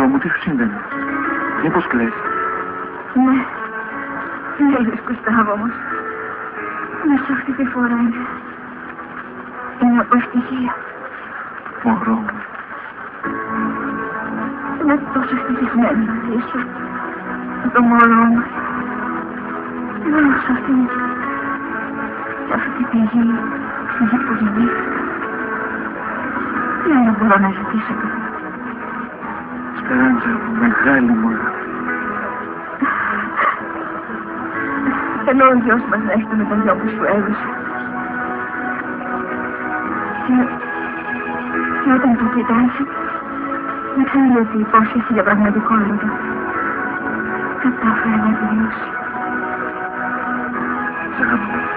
μου, τι σου συμβαίνει? Μήπως κλαις? Ναι. Έλειες, Κουστάβο, όμως. Μέσα αυτή τη φορά είναι από ευτυχία. Μωρό μου. Είμαι τόσο ευτυχισμένη μαζί σου. Με το μωρό μας. Μόνο σε αυτή τη πηγή, στη γη που γεννήθηκα. Τι άλλο μπορώ να ζητήσω τώρα? Σπεράντζα μου, μεγάλη μου αγάπη. Θέλω ο γιος μας να έχει το μεταλλιό που σου έδωσε. Και όταν το κοιτάζει, δεν ξέρει ότι η υπόσχεση για πραγματικότητα κατάφερε να τελειώσει. Σ' αγαπώ.